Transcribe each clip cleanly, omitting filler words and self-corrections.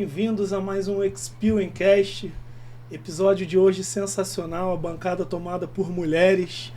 bem-vindos a mais um Experience. Episódio de hoje sensacional, a bancada tomada por mulheres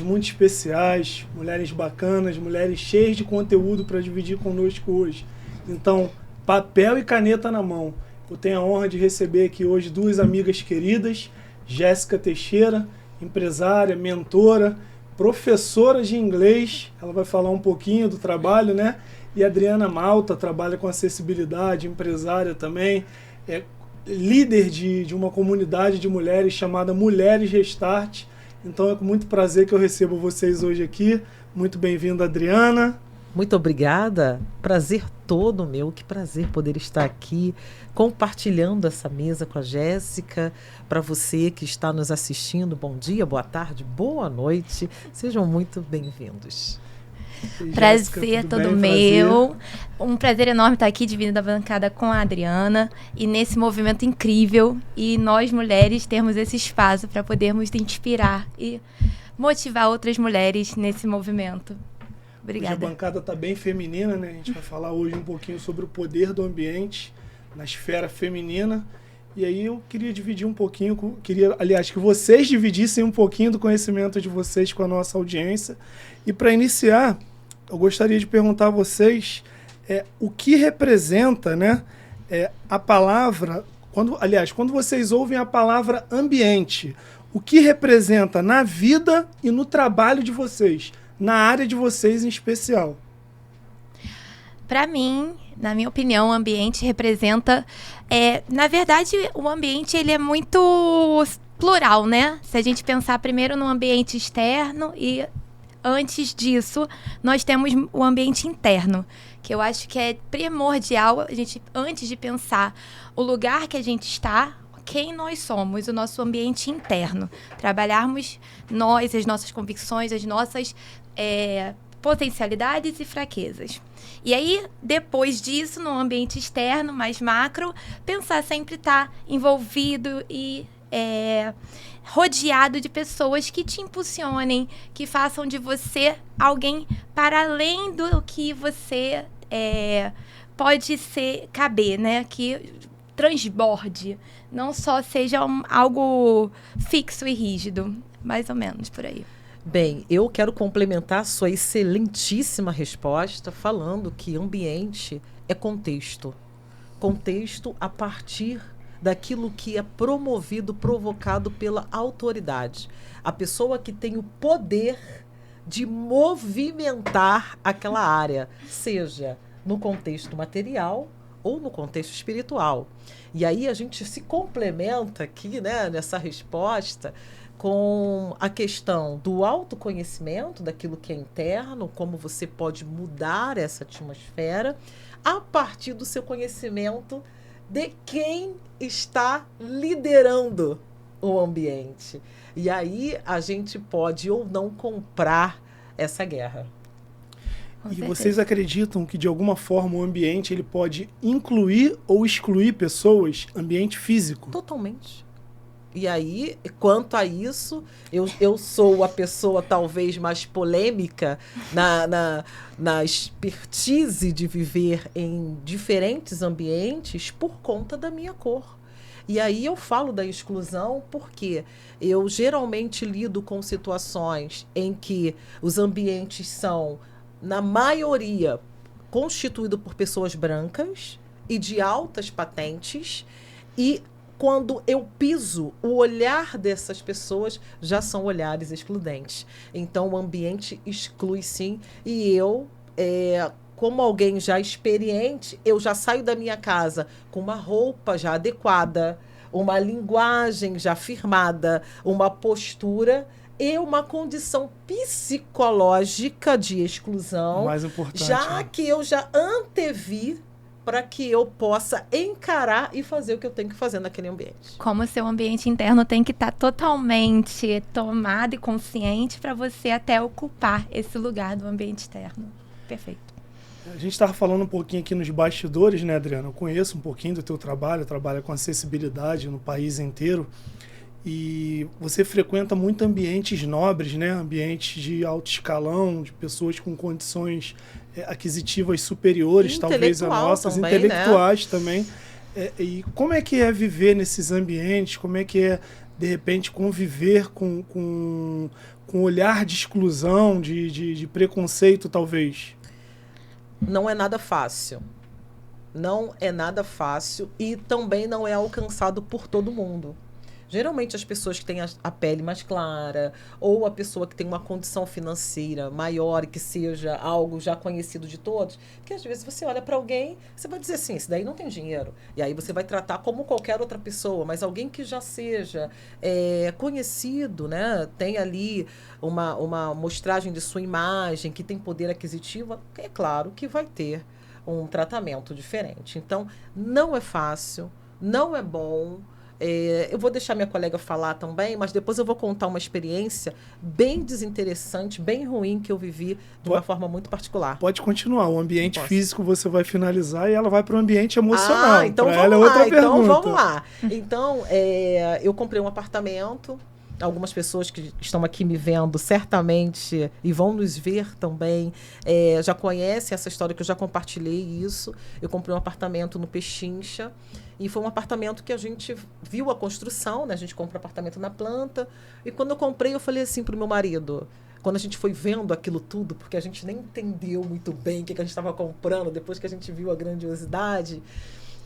muito especiais, mulheres bacanas, mulheres cheias de conteúdo para dividir conosco hoje. Então, papel e caneta na mão. Eu tenho a honra de receber aqui hoje duas amigas queridas, Jéssica Teixeira, empresária, mentora, professora de inglês, ela vai falar um pouquinho do trabalho, né? E Adriana Malta, trabalha com acessibilidade, empresária também, é líder de uma comunidade de mulheres chamada Mulheres Restart. Então é com muito prazer que eu recebo vocês hoje aqui. Muito bem-vinda, Adriana. Muito obrigada. Prazer todo meu. Que prazer poder estar aqui compartilhando essa mesa com a Jéssica. Para você que está nos assistindo, bom dia, boa tarde, boa noite. Sejam muito bem-vindos. Prazer todo meu. Um prazer enorme estar aqui dividindo a bancada com a Adriana e nesse movimento incrível, e nós mulheres termos esse espaço para podermos inspirar e motivar outras mulheres nesse movimento. Obrigada. Hoje a bancada está bem feminina, né? A gente vai falar hoje um pouquinho sobre o poder do ambiente na esfera feminina. E aí eu queria dividir um pouquinho, aliás, que vocês dividissem um pouquinho do conhecimento de vocês com a nossa audiência. E para iniciar, eu gostaria de perguntar a vocês o que representa, né, a palavra, quando vocês ouvem a palavra ambiente, o que representa na vida e no trabalho de vocês, na área de vocês em especial? Para mim, na minha opinião, o ambiente representa... na verdade, o ambiente ele é muito plural, né? Se a gente pensar primeiro no ambiente externo e... Antes disso, nós temos o ambiente interno, que eu acho que é primordial, a gente, antes de pensar o lugar que a gente está, quem nós somos, o nosso ambiente interno. Trabalharmos nós, as nossas convicções, as nossas potencialidades e fraquezas. E aí, depois disso, no ambiente externo, mais macro, pensar sempre estar envolvido e... rodeado de pessoas que te impulsionem, que façam de você alguém para além do que você pode caber, né? Que transborde, não só seja algo fixo e rígido, mais ou menos por aí. Bem, eu quero complementar a sua excelentíssima resposta falando que ambiente é contexto. Contexto a partir daquilo que é promovido, provocado pela autoridade. A pessoa que tem o poder de movimentar aquela área, seja no contexto material ou no contexto espiritual. E aí a gente se complementa aqui, né, nessa resposta com a questão do autoconhecimento, daquilo que é interno, como você pode mudar essa atmosfera a partir do seu conhecimento de quem está liderando o ambiente. E aí a gente pode ou não comprar essa guerra. E vocês acreditam que de alguma forma o ambiente ele pode incluir ou excluir pessoas? Ambiente físico? Totalmente. E aí, quanto a isso, eu sou a pessoa talvez mais polêmica na expertise de viver em diferentes ambientes por conta da minha cor. E aí eu falo da exclusão porque eu geralmente lido com situações em que os ambientes são, na maioria, constituídos por pessoas brancas e de altas patentes, e quando eu piso, o olhar dessas pessoas já são olhares excludentes. Então, o ambiente exclui sim. E eu, como alguém já experiente, eu já saio da minha casa com uma roupa já adequada, uma linguagem já firmada, uma postura e uma condição psicológica de exclusão. Mais importante, já que eu já antevi para que eu possa encarar e fazer o que eu tenho que fazer naquele ambiente. Como o seu ambiente interno tem que estar totalmente tomado e consciente para você até ocupar esse lugar do ambiente externo. Perfeito. A gente estava falando um pouquinho aqui nos bastidores, né, Adriana? Eu conheço um pouquinho do teu trabalho, trabalha com acessibilidade no país inteiro. E você frequenta muito ambientes nobres, né? Ambientes de alto escalão, de pessoas com condições aquisitivas superiores, talvez a nossas, também, intelectuais, né? também. E como é que é viver nesses ambientes? Como é que é, de repente, conviver com olhar de exclusão, de preconceito, talvez? Não é nada fácil. Não é nada fácil e também não é alcançado por todo mundo. Geralmente as pessoas que têm a pele mais clara ou a pessoa que tem uma condição financeira maior e que seja algo já conhecido de todos, porque às vezes você olha para alguém, você vai dizer assim, esse daí não tem dinheiro. E aí você vai tratar como qualquer outra pessoa, mas alguém que já seja conhecido, né, tem ali uma mostragem de sua imagem, que tem poder aquisitivo, é claro que vai ter um tratamento diferente. Então, não é fácil, não é bom. Eu vou deixar minha colega falar também, mas depois eu vou contar uma experiência bem desinteressante, bem ruim que eu vivi de uma forma muito particular. Pode continuar. O ambiente físico você vai finalizar e ela vai para o ambiente emocional. Então vamos ela é outra pergunta. Então vamos lá. Então, eu comprei um apartamento. Algumas pessoas que estão aqui me vendo certamente e vão nos ver também já conhecem essa história que eu já compartilhei isso. Eu comprei um apartamento no Pechincha e foi um apartamento que a gente viu a construção, né? A gente compra apartamento na planta. E quando eu comprei, eu falei assim para o meu marido, quando a gente foi vendo aquilo tudo, porque a gente nem entendeu muito bem o que a gente estava comprando, depois que a gente viu a grandiosidade.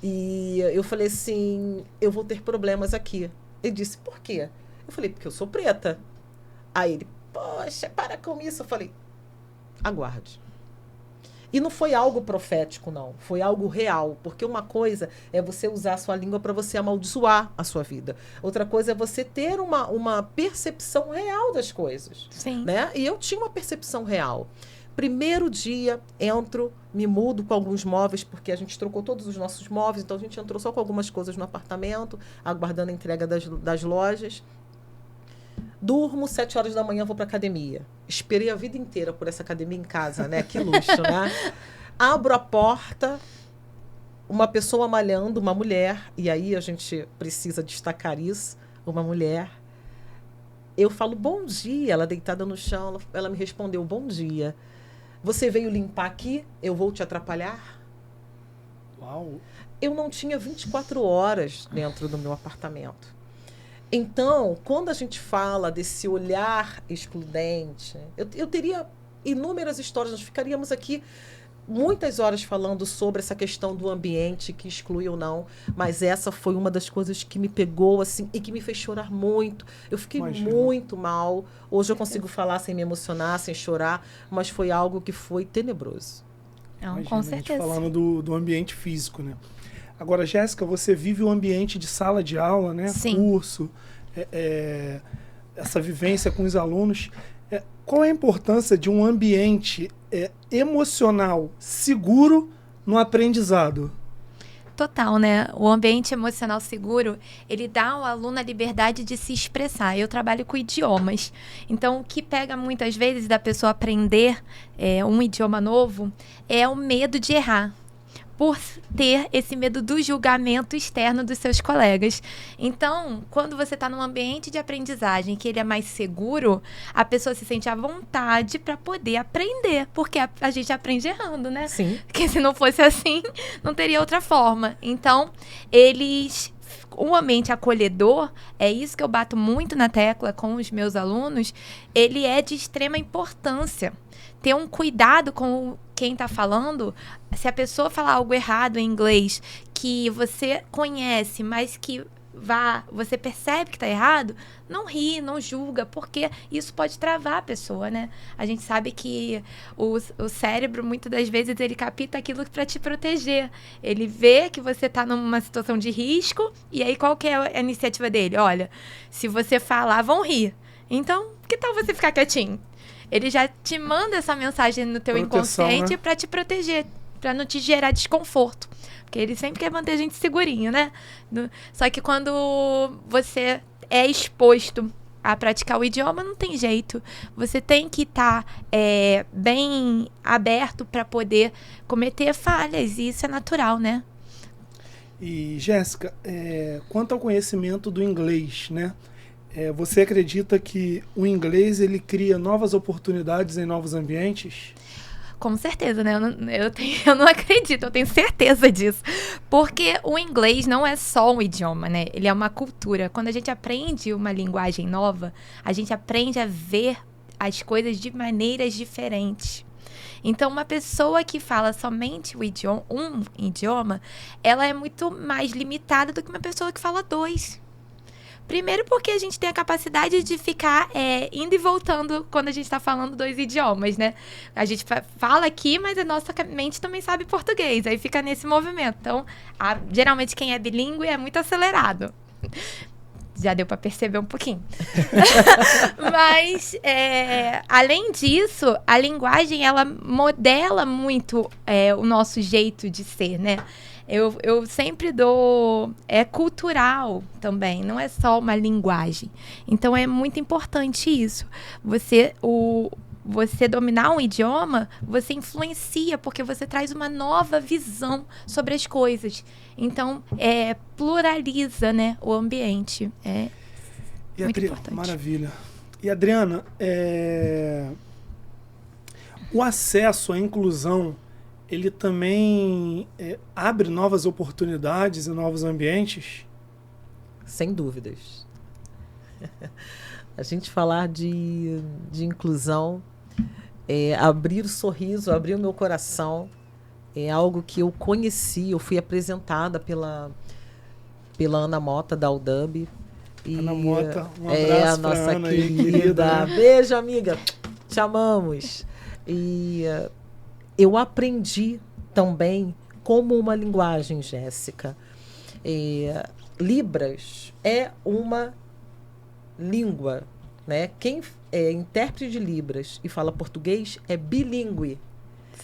E eu falei assim, eu vou ter problemas aqui. Ele disse, por quê? Eu falei, porque eu sou preta. Aí ele, poxa, para com isso. Eu falei, aguarde. E não foi algo profético, não. Foi algo real. Porque uma coisa é você usar a sua língua para você amaldiçoar a sua vida. Outra coisa é você ter uma percepção real das coisas. Sim. Né? E eu tinha uma percepção real. Primeiro dia, entro, me mudo com alguns móveis, porque a gente trocou todos os nossos móveis, então a gente entrou só com algumas coisas no apartamento, aguardando a entrega das lojas. Durmo, 7 horas da manhã, vou para academia. Esperei a vida inteira por essa academia em casa, né? Que luxo, né? Abro a porta, uma pessoa malhando, uma mulher, e aí a gente precisa destacar isso, uma mulher. Eu falo, bom dia, ela deitada no chão, ela me respondeu, bom dia. Você veio limpar aqui? Eu vou te atrapalhar? Uau! Eu não tinha 24 horas dentro do meu apartamento. Então, quando a gente fala desse olhar excludente, eu teria inúmeras histórias, nós ficaríamos aqui muitas horas falando sobre essa questão do ambiente que exclui ou não, mas essa foi uma das coisas que me pegou assim e que me fez chorar muito. Eu fiquei muito mal. Hoje eu consigo falar sem me emocionar, sem chorar, mas foi algo que foi tenebroso. Não, com certeza. Falando do ambiente físico, né? Agora, Jéssica, você vive o ambiente de sala de aula, né? Sim. Curso, essa vivência com os alunos. Qual é a importância de um ambiente emocional seguro no aprendizado? Total, né? O ambiente emocional seguro, ele dá ao aluno a liberdade de se expressar. Eu trabalho com idiomas. Então, o que pega muitas vezes da pessoa aprender um idioma novo é o medo de errar, por ter esse medo do julgamento externo dos seus colegas. Então, quando você está num ambiente de aprendizagem que ele é mais seguro, a pessoa se sente à vontade para poder aprender, porque a gente aprende errando, né? Sim. Porque se não fosse assim, não teria outra forma. Então, um ambiente acolhedor, é isso que eu bato muito na tecla com os meus alunos, ele é de extrema importância. Ter um cuidado com quem está falando, se a pessoa falar algo errado em inglês, que você conhece, mas que você percebe que está errado, não ri, não julga, porque isso pode travar a pessoa, né? A gente sabe que o cérebro, muitas das vezes, ele capta aquilo para te proteger. Ele vê que você está numa situação de risco, e aí qual que é a iniciativa dele? Olha, se você falar, vão rir. Então, que tal você ficar quietinho? Ele já te manda essa mensagem no teu inconsciente, né? Para te proteger, para não te gerar desconforto. Porque ele sempre quer manter a gente segurinho, né? Só que quando você é exposto a praticar o idioma, não tem jeito. Você tem que estar bem aberto para poder cometer falhas, e isso é natural, né? E, Jéssica, quanto ao conhecimento do inglês, né? Você acredita que o inglês ele cria novas oportunidades em novos ambientes? Com certeza, né? Eu não acredito, eu tenho certeza disso. Porque o inglês não é só um idioma, né? Ele é uma cultura. Quando a gente aprende uma linguagem nova, a gente aprende a ver as coisas de maneiras diferentes. Então, uma pessoa que fala somente um idioma, ela é muito mais limitada do que uma pessoa que fala 2. Primeiro porque a gente tem a capacidade de ficar indo e voltando quando a gente está falando 2 idiomas, né? A gente fala aqui, mas a nossa mente também sabe português. Aí fica nesse movimento. Então, geralmente quem é bilíngue é muito acelerado. Já deu para perceber um pouquinho. Mas, além disso, a linguagem, ela modela muito o nosso jeito de ser, né? Eu sempre dou... É cultural também, não é só uma linguagem. Então, é muito importante isso. Você dominar um idioma, você influencia, porque você traz uma nova visão sobre as coisas. Então, pluraliza, né, o ambiente. É muito importante. Maravilha. E, Adriana, o acesso à inclusão, ele também abre novas oportunidades e novos ambientes? Sem dúvidas. A gente falar de inclusão, abrir o sorriso, abrir o meu coração, é algo que eu conheci, eu fui apresentada pela Ana Mota, da UDUB. Ana Mota, um abraço a nossa Ana querida. Beijo, amiga. Te amamos. E eu aprendi também como uma linguagem, Jéssica. Libras é uma língua, né? Quem é intérprete de Libras e fala português é bilíngue.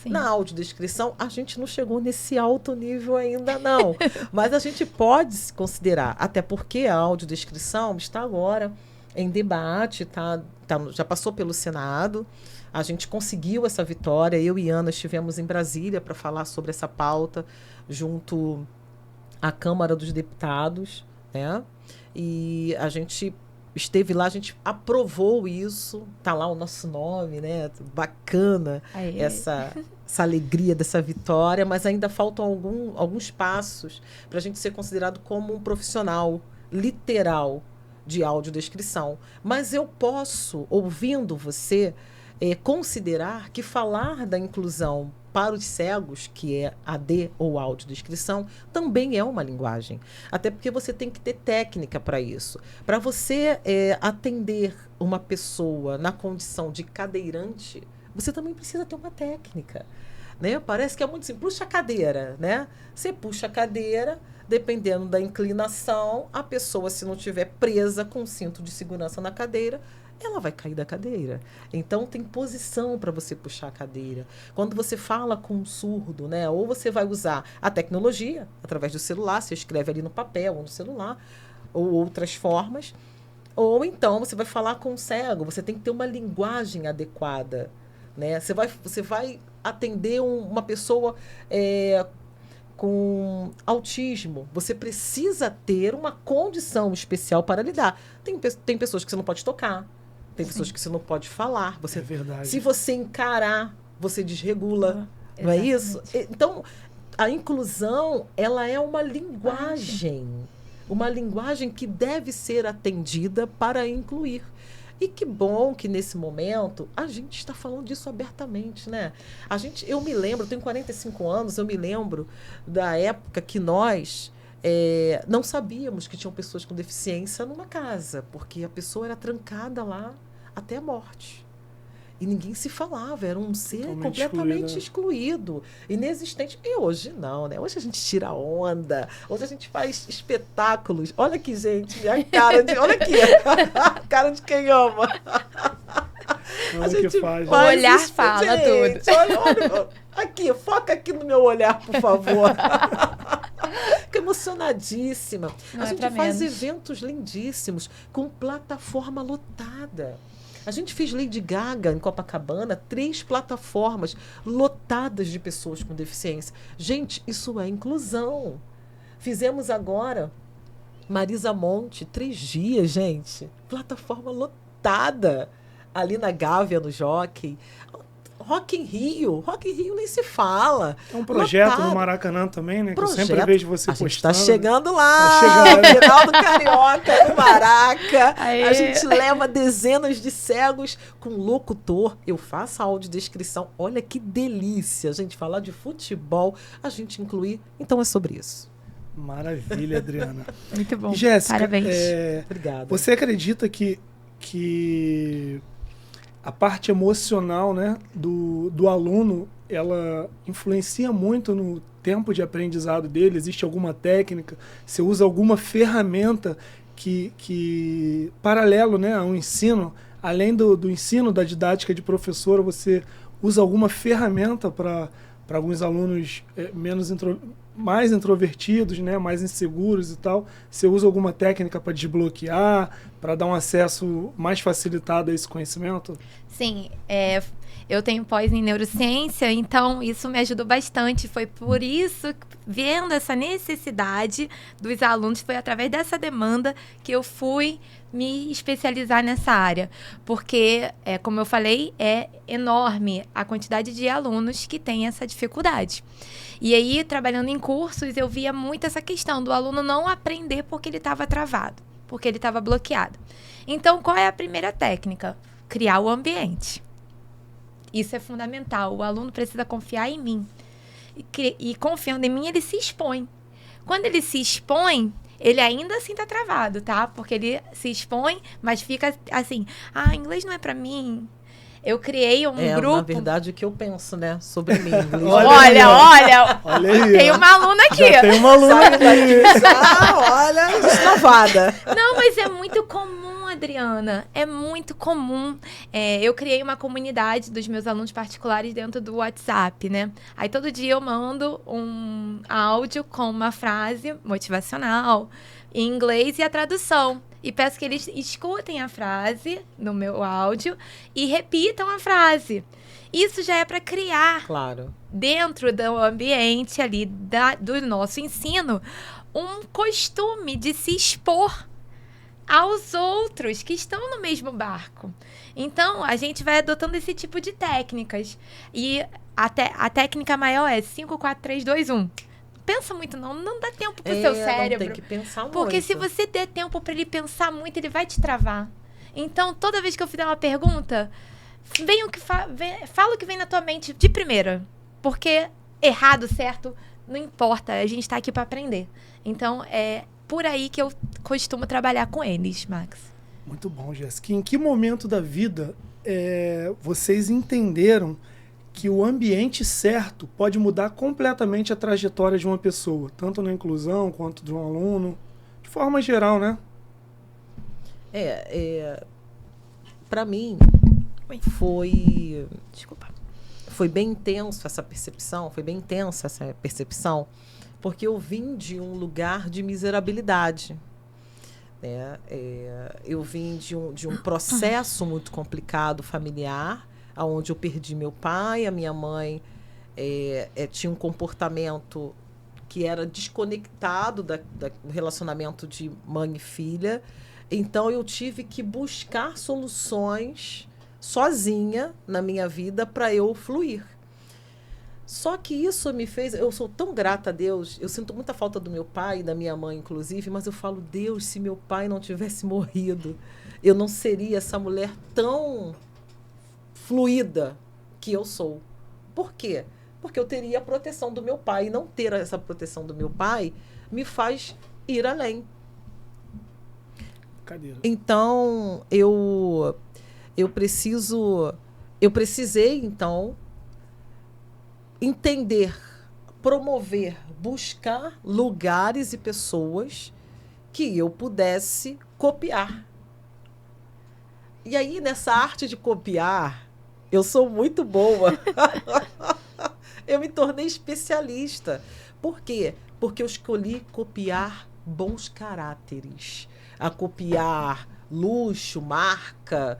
Sim. Na audiodescrição, a gente não chegou nesse alto nível ainda, não. Mas a gente pode se considerar, até porque a audiodescrição está agora em debate, já passou pelo Senado. A gente conseguiu essa vitória. Eu e Ana estivemos em Brasília para falar sobre essa pauta, junto à Câmara dos Deputados, né? E a gente esteve lá, a gente aprovou isso, tá lá o nosso nome, né? Bacana essa alegria dessa vitória, mas ainda faltam alguns passos para a gente ser considerado como um profissional literal de audiodescrição. Mas eu posso, ouvindo você, considerar que falar da inclusão para os cegos, que é AD ou audiodescrição, também é uma linguagem. Até porque você tem que ter técnica para isso. Para você atender uma pessoa na condição de cadeirante, você também precisa ter uma técnica. Né? Parece que é muito simples. Puxa a cadeira, né? Você puxa a cadeira, dependendo da inclinação, a pessoa, se não estiver presa com cinto de segurança na cadeira, ela vai cair da cadeira. Então, tem posição para você puxar a cadeira. Quando você fala com um surdo, né, ou você vai usar a tecnologia, através do celular, você escreve ali no papel ou no celular, ou outras formas, ou então você vai falar com um cego, você tem que ter uma linguagem adequada. Né? Você vai atender uma pessoa com autismo, você precisa ter uma condição especial para lidar. Tem pessoas que você não pode tocar, tem pessoas que você não pode falar. É verdade. Se você encarar, você desregula. Não é isso? Então, a inclusão, ela é uma linguagem. Uma linguagem que deve ser atendida para incluir. E que bom que, nesse momento, a gente está falando disso abertamente, né? Eu me lembro, eu tenho 45 anos, eu me lembro da época que nós não sabíamos que tinham pessoas com deficiência numa casa, porque a pessoa era trancada lá até a morte. E ninguém se falava, era um ser completamente excluído, inexistente. E hoje não, né? Hoje a gente tira onda, hoje a gente faz espetáculos. Olha aqui, gente, minha cara de... Olha aqui, a cara de quem ama. A gente faz. O olhar fala tudo. Olha, aqui, foca aqui no meu olhar, por favor. Fico emocionadíssima. A gente faz eventos lindíssimos, com plataforma lotada. A gente fez Lady Gaga em Copacabana, 3 plataformas lotadas de pessoas com deficiência. Gente, isso é inclusão. Fizemos agora Marisa Monte, 3 dias, gente. Plataforma lotada. Ali na Gávea, no Jockey. Rock in Rio nem se fala. É um projeto Lotado. no Maracanã também, né? Que eu Projeto. sempre vejo você A gente postando. tá chegando lá, Vai chegar, né? final do Carioca, no Maraca. Aê. A gente leva dezenas de cegos com locutor. Eu faço a audiodescrição. Olha que delícia, a gente falar de futebol, a gente incluir. Então é sobre isso. Maravilha, Adriana. Muito bom. Jéssica, Parabéns. Obrigada. você acredita que a parte emocional, né, do aluno, ela influencia muito no tempo de aprendizado dele? Existe alguma técnica? Você usa alguma ferramenta que paralelo, né, ao ensino, além do ensino, da didática de professora, você usa alguma ferramenta para alguns alunos mais introvertidos, né, mais inseguros e tal? Você usa alguma técnica para desbloquear, para dar um acesso mais facilitado a esse conhecimento? Sim, eu tenho pós em neurociência, então isso me ajudou bastante. Foi por isso, vendo essa necessidade dos alunos, foi através dessa demanda que eu fui me especializar nessa área. Porque, como eu falei, é enorme a quantidade de alunos que têm essa dificuldade. E aí, trabalhando em cursos, eu via muito essa questão do aluno não aprender porque ele estava travado, porque ele estava bloqueado. Então, qual é a primeira técnica? Criar o ambiente. Isso é fundamental. O aluno precisa confiar em mim. E confiando em mim, ele se expõe. Quando ele se expõe, ele ainda assim tá travado, tá? Porque ele se expõe, mas fica assim, inglês não é pra mim. Eu criei um grupo... Na verdade, o que eu penso, né, sobre mim. Inglês. Olha aí, tem ó. uma aluna aqui. Já tem uma aluna Sabe aqui. olha, desnovada. Não, mas é muito comum, Adriana. É muito comum. Eu criei uma comunidade dos meus alunos particulares dentro do WhatsApp, né? Aí todo dia eu mando um áudio com uma frase motivacional em inglês e a tradução. E peço que eles escutem a frase no meu áudio e repitam a frase. Isso já é para criar, Claro. dentro do ambiente ali do nosso ensino, um costume de se expor aos outros que estão no mesmo barco. Então, a gente vai adotando esse tipo de técnicas. E a técnica maior é 5, 4, 3, 2, 1. Pensa muito não dá tempo pro seu cérebro. Não tem que pensar muito. Porque se você der tempo para ele pensar muito, ele vai te travar. Então, toda vez que eu fizer uma pergunta, fala o que vem na tua mente de primeira. Porque errado, certo, não importa. A gente tá aqui para aprender. Então, é por aí que eu costumo trabalhar com eles, Max. Muito bom, Jéssica. Em que momento da vida vocês entenderam que o ambiente certo pode mudar completamente a trajetória de uma pessoa, tanto na inclusão quanto de um aluno, de forma geral, né? Para mim, Oi. foi bem intenso essa percepção, porque eu vim de um lugar de miserabilidade. Né? Eu vim de um processo muito complicado familiar, onde eu perdi meu pai, a minha mãe tinha um comportamento que era desconectado do relacionamento de mãe e filha. Então, eu tive que buscar soluções sozinha na minha vida para eu fluir. Só que isso me fez... Eu sou tão grata a Deus, eu sinto muita falta do meu pai e da minha mãe, inclusive, mas eu falo, Deus, se meu pai não tivesse morrido, eu não seria essa mulher tão fluida que eu sou. Por quê? Porque eu teria a proteção do meu pai. E não ter essa proteção do meu pai me faz ir além. Cadeira. Então, eu precisei, então, entender, promover, buscar lugares e pessoas que eu pudesse copiar. E aí, nessa arte de copiar, eu sou muito boa. Eu me tornei especialista. Por quê? Porque eu escolhi copiar bons caráteres. A copiar luxo, marca,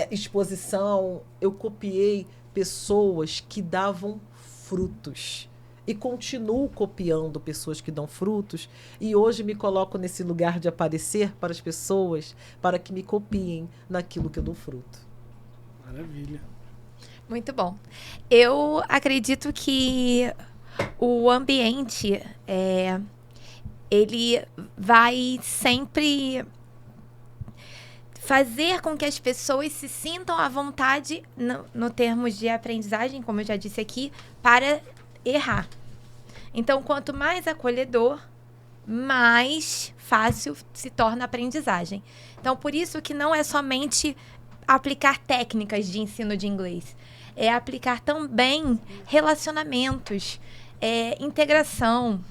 exposição. Eu copiei pessoas que davam frutos. E continuo copiando pessoas que dão frutos. E hoje me coloco nesse lugar de aparecer para as pessoas, para que me copiem naquilo que eu dou fruto. Maravilha. Muito bom. Eu acredito que o ambiente, ele vai sempre fazer com que as pessoas se sintam à vontade, no termos de aprendizagem, como eu já disse aqui, para errar. Então, quanto mais acolhedor, mais fácil se torna a aprendizagem. Então, por isso que não é somente aplicar técnicas de ensino de inglês. É aplicar também relacionamentos, integração.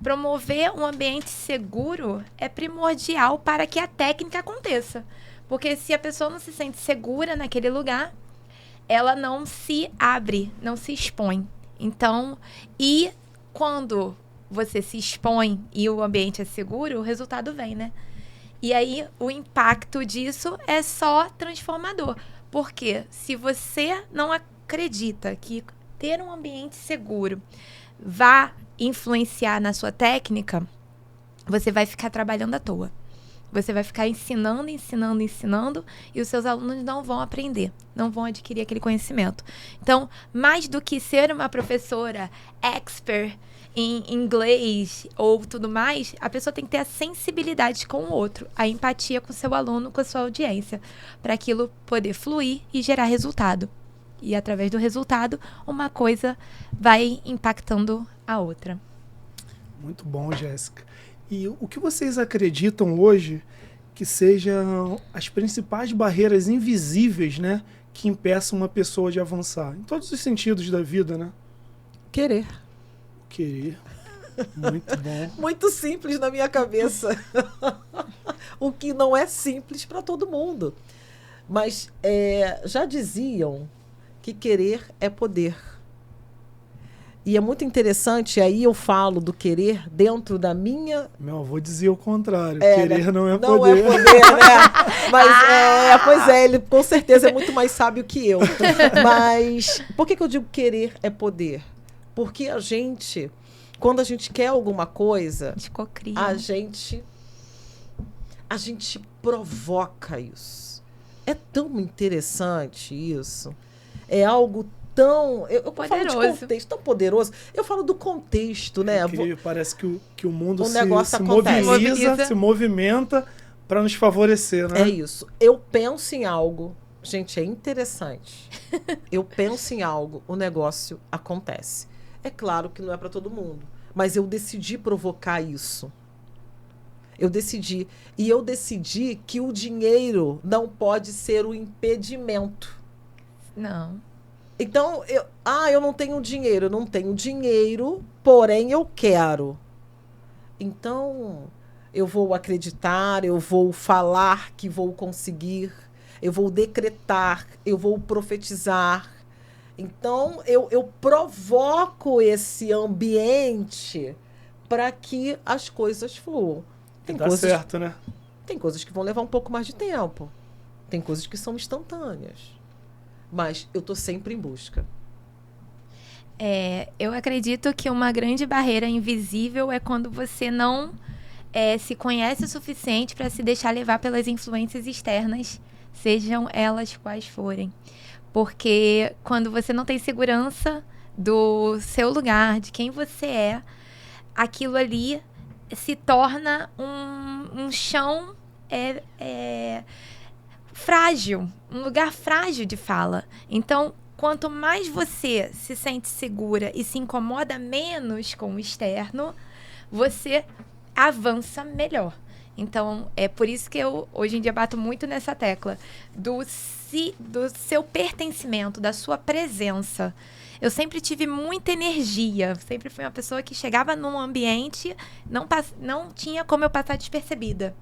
Promover um ambiente seguro é primordial para que a técnica aconteça. Porque se a pessoa não se sente segura naquele lugar, ela não se abre, não se expõe. Então, e quando você se expõe e o ambiente é seguro, o resultado vem, né? E aí, o impacto disso é só transformador. Porque se você não acredita que ter um ambiente seguro vá influenciar na sua técnica, você vai ficar trabalhando à toa. Você vai ficar ensinando, e os seus alunos não vão aprender, não vão adquirir aquele conhecimento. Então, mais do que ser uma professora expert em inglês ou tudo mais, a pessoa tem que ter a sensibilidade com o outro, a empatia com o seu aluno, com a sua audiência, para aquilo poder fluir e gerar resultado. E através do resultado, uma coisa vai impactando a outra. Muito bom, Jéssica. E o que vocês acreditam hoje que sejam as principais barreiras invisíveis, né, que impeçam uma pessoa de avançar? Em todos os sentidos da vida, né? Querer. Querer. Muito bom. Muito simples na minha cabeça. O que não é simples para todo mundo. Mas já diziam que querer é poder. E é muito interessante, aí eu falo do querer dentro da minha... Meu avô dizia o contrário, querer, né? Não é não poder. Não é poder, né? Mas, pois é, ele com certeza é muito mais sábio que eu. Mas por que eu digo querer é poder? Porque a gente, quando a gente quer alguma coisa, a gente provoca isso. É tão interessante isso. É algo tão... Eu falo de contexto, tão poderoso. Eu falo do contexto, né? Parece que o mundo se mobiliza, se movimenta para nos favorecer, né? É isso. Eu penso em algo. Gente, é interessante. Eu penso em algo, o negócio acontece. É claro que não é para todo mundo. Mas eu decidi provocar isso. Eu decidi. E eu decidi que o dinheiro não pode ser o impedimento. Não. Então, eu não tenho dinheiro. Eu não tenho dinheiro, porém eu quero. Então, eu vou acreditar, eu vou falar que vou conseguir, eu vou decretar, eu vou profetizar. Então, eu provoco esse ambiente para que as coisas fluam. Dá certo, né? Tem coisas que vão levar um pouco mais de tempo. Tem coisas que são instantâneas. Mas eu estou sempre em busca. Eu acredito que uma grande barreira invisível é quando você não se conhece o suficiente para se deixar levar pelas influências externas, sejam elas quais forem. Porque quando você não tem segurança do seu lugar, de quem você é, aquilo ali se torna um chão frágil, um lugar frágil de fala. Então, quanto mais você se sente segura e se incomoda menos com o externo, você avança melhor. Então, é por isso que eu, hoje em dia, bato muito nessa tecla do seu pertencimento, da sua presença. Eu sempre tive muita energia, sempre fui uma pessoa que chegava num ambiente, não tinha como eu passar despercebida,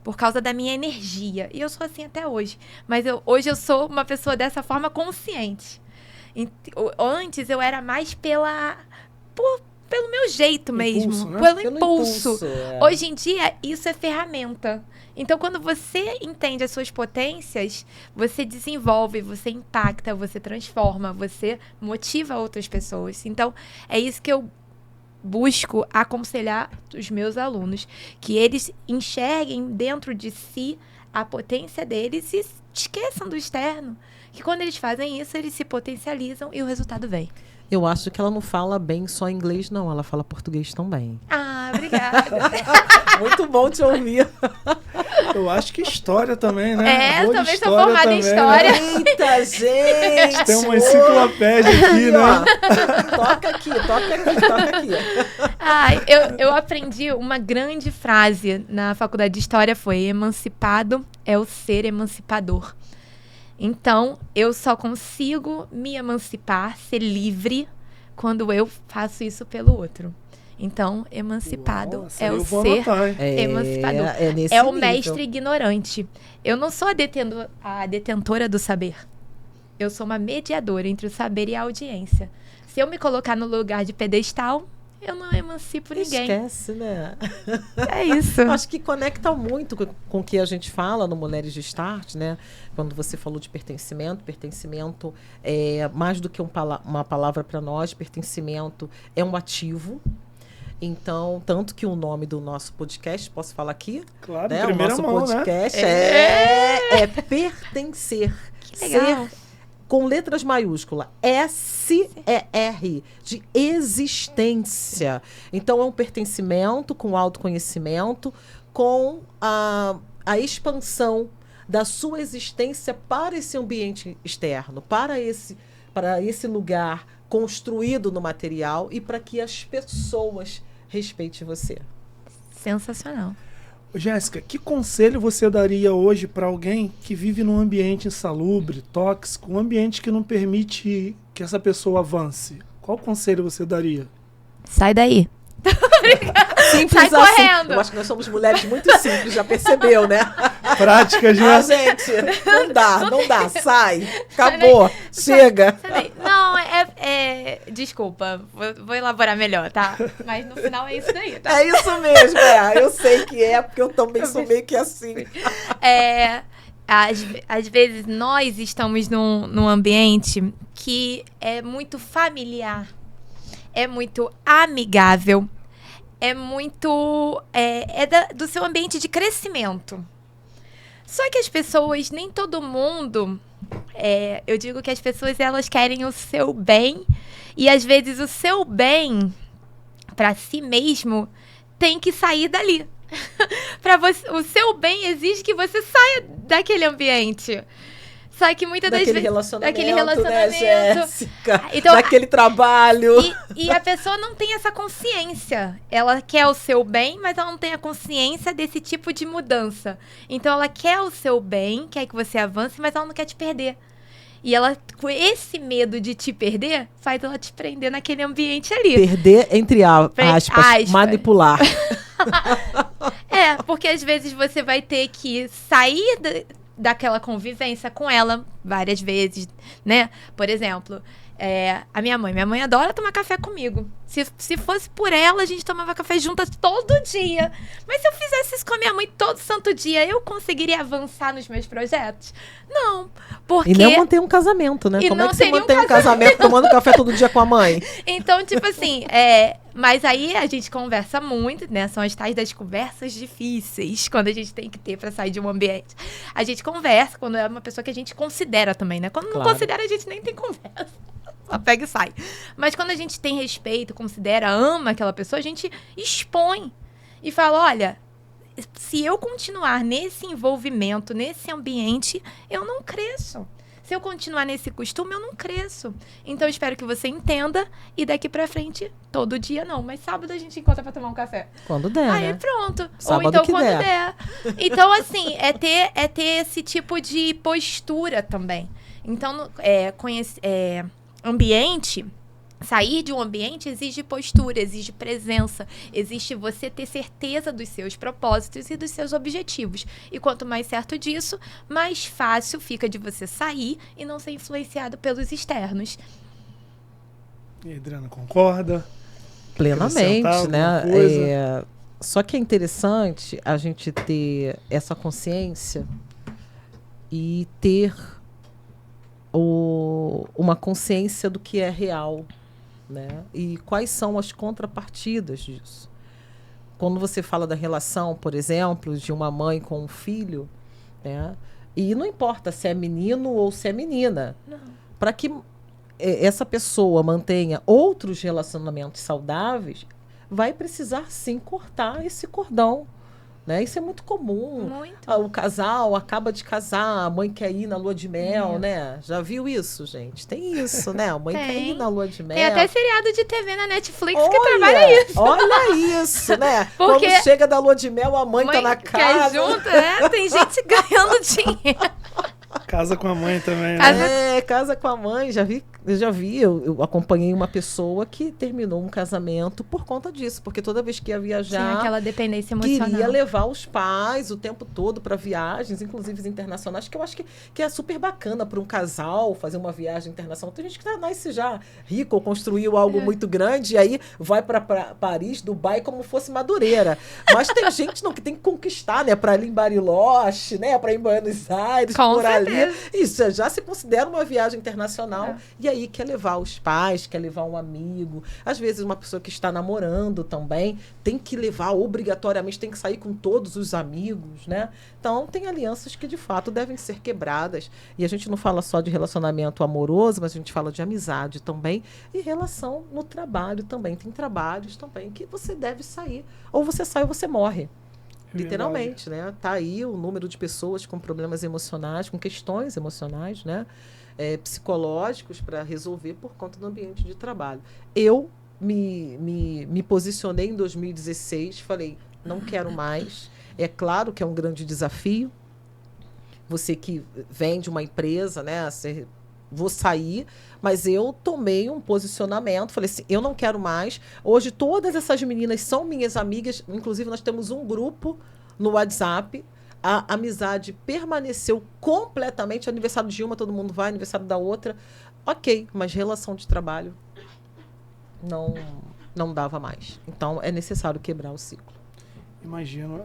por causa da minha energia. E eu sou assim até hoje. Mas hoje eu sou uma pessoa dessa forma consciente. Antes eu era mais pelo meu jeito mesmo. Né? Pelo impulso. Hoje em dia, isso é ferramenta. Então, quando você entende as suas potências, você desenvolve, você impacta, você transforma, você motiva outras pessoas. Então, é isso que eu busco aconselhar os meus alunos, que eles enxerguem dentro de si a potência deles e esqueçam do externo. Que quando eles fazem isso, eles se potencializam e o resultado vem. Eu acho que ela não fala bem só inglês, não. Ela fala português também. Ah, obrigada. Muito bom te ouvir. Eu acho que história também, né? Eu também sou formada em história. Né? Eita, gente! Tem uma enciclopédia aqui, né? Toca aqui. Eu aprendi uma grande frase na faculdade de História, foi: emancipado é o ser emancipador. Então, eu só consigo me emancipar, ser livre, quando eu faço isso pelo outro. Então, emancipado é o ser emancipador. É o mestre ignorante. Eu não sou a detentora do saber. Eu sou uma mediadora entre o saber e a audiência. Se eu me colocar no lugar de pedestal, eu não emancipo ninguém. Esquece, né? É isso. Acho que conecta muito com o que a gente fala no Mulheres de Start, né? Quando você falou de pertencimento é mais do que uma palavra para nós. Pertencimento é um ativo. Então, tanto que o nome do nosso podcast, posso falar aqui? Claro, né? primeira O nosso mão, podcast né? é pertencer. Que legal. Ser com letras maiúsculas, SER, de existência. Então, é um pertencimento com autoconhecimento, com a expansão da sua existência para esse ambiente externo, para esse lugar construído no material e para que as pessoas respeitem você. Sensacional. Jéssica, que conselho você daria hoje para alguém que vive num ambiente insalubre, tóxico, um ambiente que não permite que essa pessoa avance? Qual conselho você daria? Sai daí. Simples Sai assim. correndo. Eu acho que nós somos mulheres muito simples, já percebeu, né? Práticas, né? Gente, não dá, sai, acabou, chega. Sai daí. Não, desculpa, vou elaborar melhor, tá? Mas no final é isso daí, tá? É isso mesmo, eu sei que porque eu também sou meio que assim. Às vezes nós estamos num ambiente que é muito familiar, é muito amigável, é muito do seu ambiente de crescimento. Só que as pessoas, nem todo mundo, eu digo que as pessoas elas querem o seu bem e às vezes o seu bem para si mesmo tem que sair dali. O seu bem exige que você saia daquele ambiente. Só que muitas das vezes... Daquele relacionamento. Né, Jéssica? Então, daquele trabalho. E a pessoa não tem essa consciência. Ela quer o seu bem, mas ela não tem a consciência desse tipo de mudança. Então, ela quer o seu bem, quer que você avance, mas ela não quer te perder. E ela, com esse medo de te perder, faz ela te prender naquele ambiente ali. Perder, entre aspas. Manipular. Porque às vezes você vai ter que sair daquela convivência com ela várias vezes, né? Por exemplo, a minha mãe adora tomar café comigo. Se fosse por ela, a gente tomava café juntas todo dia. Mas se eu fizesse isso com a minha mãe todo santo dia, eu conseguiria avançar nos meus projetos? Não, porque... E não manter um casamento, né? Como é que você mantém um casamento tomando café todo dia com a mãe? Então, tipo assim, mas aí a gente conversa muito, né? São as tais das conversas difíceis, quando a gente tem que ter pra sair de um ambiente. A gente conversa quando é uma pessoa que a gente considera também, né? Quando não considera, a gente nem tem conversa. Só pega e sai. Mas quando a gente tem respeito, considera, ama aquela pessoa, a gente expõe e fala, olha, se eu continuar nesse envolvimento, nesse ambiente, eu não cresço. Se eu continuar nesse costume, eu não cresço. Então, eu espero que você entenda e daqui pra frente, todo dia não. Mas sábado a gente encontra pra tomar um café. Quando der, Aí, né? pronto. Sábado ou então, que quando der. der. Então, assim, é ter esse tipo de postura também. Então, ambiente... Sair de um ambiente exige postura, exige presença, exige você ter certeza dos seus propósitos e dos seus objetivos. E quanto mais certo disso, mais fácil fica de você sair e não ser influenciado pelos externos. E a Adriana concorda? Plenamente, né? Só que é interessante a gente ter essa consciência e ter uma consciência do que é real. Né? E quais são as contrapartidas disso? Quando você fala da relação, por exemplo, de uma mãe com um filho, né? E não importa se é menino ou se é menina. Para que essa pessoa mantenha outros relacionamentos saudáveis, vai precisar sim cortar esse cordão. Né? Isso é muito comum. O casal acaba de casar, a mãe quer ir na lua de mel, né? Já viu isso, gente? Tem isso, né? A mãe quer ir na lua de mel. Tem até seriado de TV na Netflix que trabalha isso. Olha isso, né? Porque quando chega da lua de mel, a mãe tá na casa. Quer junto, né? Tem gente ganhando dinheiro. Casa com a mãe também, né? Casa com a mãe. Eu acompanhei uma pessoa que terminou um casamento por conta disso, porque toda vez que ia viajar, tinha aquela dependência emocional. Queria levar os pais o tempo todo para viagens, inclusive internacionais, que eu acho que é super bacana para um casal fazer uma viagem internacional. Tem gente que nasce já rico ou construiu algo muito grande e aí vai para Paris, Dubai, como fosse Madureira. Mas tem gente que tem que conquistar, né? Para ir em Bariloche, né? Para ir em Buenos Aires, com por certeza. Ali. Isso já se considera uma viagem internacional. E aí quer levar os pais, quer levar um amigo. Às vezes uma pessoa que está namorando também tem que levar obrigatoriamente, tem que sair com todos os amigos, né? Então tem alianças que de fato devem ser quebradas. E a gente não fala só de relacionamento amoroso, mas a gente fala de amizade também e relação no trabalho também. Tem trabalhos também que você deve sair. Ou você sai ou você morre. Literalmente, né? Tá aí o número de pessoas com problemas emocionais, com questões emocionais, né? Psicológicos para resolver por conta do ambiente de trabalho. Eu me posicionei em 2016, falei, não quero mais. É claro que é um grande desafio. Você que vem de uma empresa, né? Vou sair, mas eu tomei um posicionamento, falei assim, eu não quero mais. Hoje todas essas meninas são minhas amigas, inclusive nós temos um grupo no WhatsApp. A amizade permaneceu completamente. Aniversário de uma, todo mundo vai, aniversário da outra. Ok, mas relação de trabalho não dava mais. Então é necessário quebrar o ciclo. Imagino.